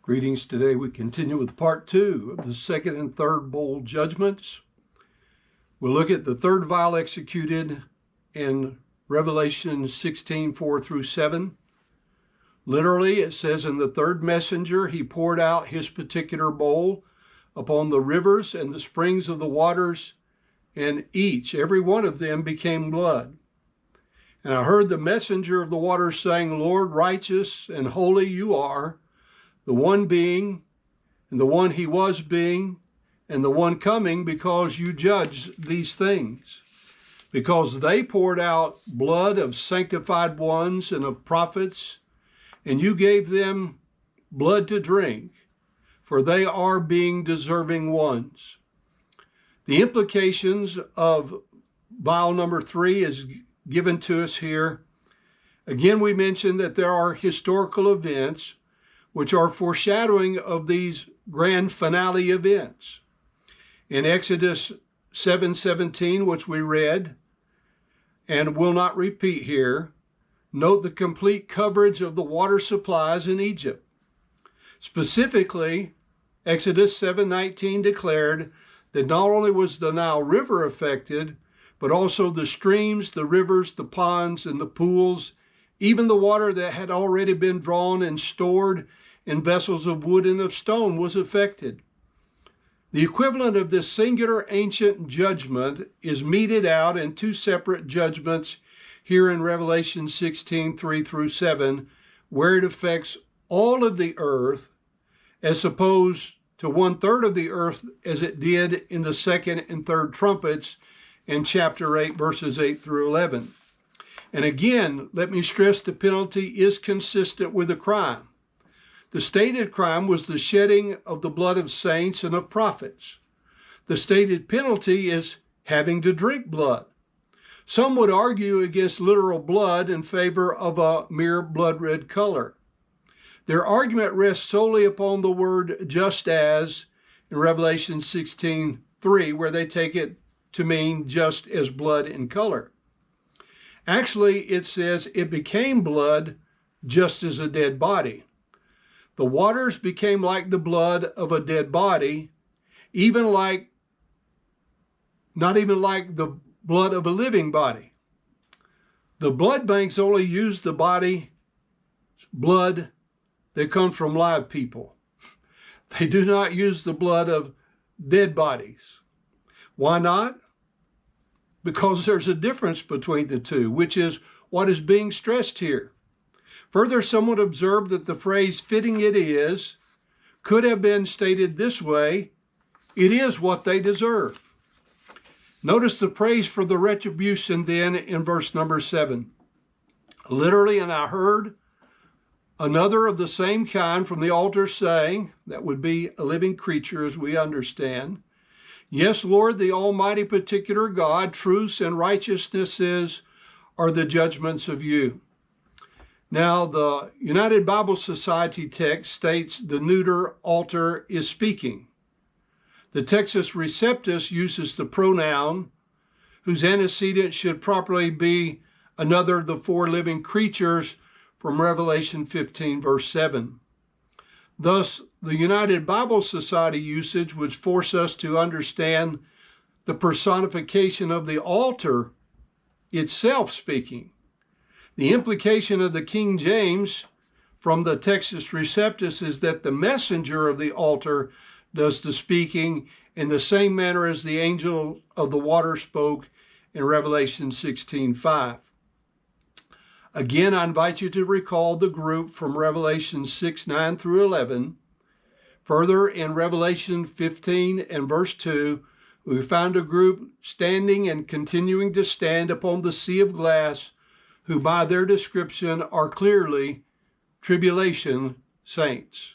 Greetings. Today we continue with part 2 of the second and third bowl judgments. We'll look at the third vial executed in Revelation 16:4 through 7. Literally, it says, in the third messenger, he poured out his particular bowl upon the rivers and the springs of the waters, and every one of them became blood. And I heard the messenger of the waters saying, Lord, righteous and holy you are, the one being, and the one he was being, and the one coming, because you judge these things. Because they poured out blood of sanctified ones and of prophets, and you gave them blood to drink, for they are being deserving ones. The implications of vial number 3 is given to us here. Again, we mentioned that there are historical events which are foreshadowing of these grand finale events. In Exodus 7:17, which we read and will not repeat here, note the complete coverage of the water supplies in Egypt. Specifically, Exodus 7:19 declared that not only was the Nile River affected, but also the streams, the rivers, the ponds, and the pools, even the water that had already been drawn and stored in vessels of wood and of stone was affected. The equivalent of this singular ancient judgment is meted out in two separate judgments here in Revelation 16:3 through 7, where it affects all of the earth as opposed to 1/3 of the earth as it did in the second and third trumpets in chapter 8, verses 8 through 11. And again, let me stress the penalty is consistent with the crime. The stated crime was the shedding of the blood of saints and of prophets. The stated penalty is having to drink blood. Some would argue against literal blood in favor of a mere blood red color. Their argument rests solely upon the word just as in Revelation 16:3, where they take it to mean just as blood in color. Actually, it says it became blood just as a dead body. The waters became like the blood of a dead body, not even like the blood of a living body. The blood banks only use the body's blood that comes from live people. They do not use the blood of dead bodies. Why not? Because there's a difference between the two, which is what is being stressed here. Further, some would observe that the phrase fitting it is could have been stated this way: it is what they deserve. Notice the praise for the retribution then in verse number 7. Literally, and I heard another of the same kind from the altar saying, that would be a living creature as we understand, yes, Lord, the Almighty particular God, truths and righteousnesses are the judgments of you. Now, the United Bible Society text states the neuter altar is speaking. The Textus Receptus uses the pronoun, whose antecedent should properly be another of the four living creatures from Revelation 15, verse 7. Thus, the United Bible Society usage would force us to understand the personification of the altar itself speaking. The implication of the King James from the Textus Receptus is that the messenger of the altar does the speaking in the same manner as the angel of the water spoke in Revelation 16:5. Again, I invite you to recall the group from Revelation 6:9 through 11. Further, in Revelation 15 and verse 2, we found a group standing and continuing to stand upon the sea of glass, who by their description are clearly tribulation saints.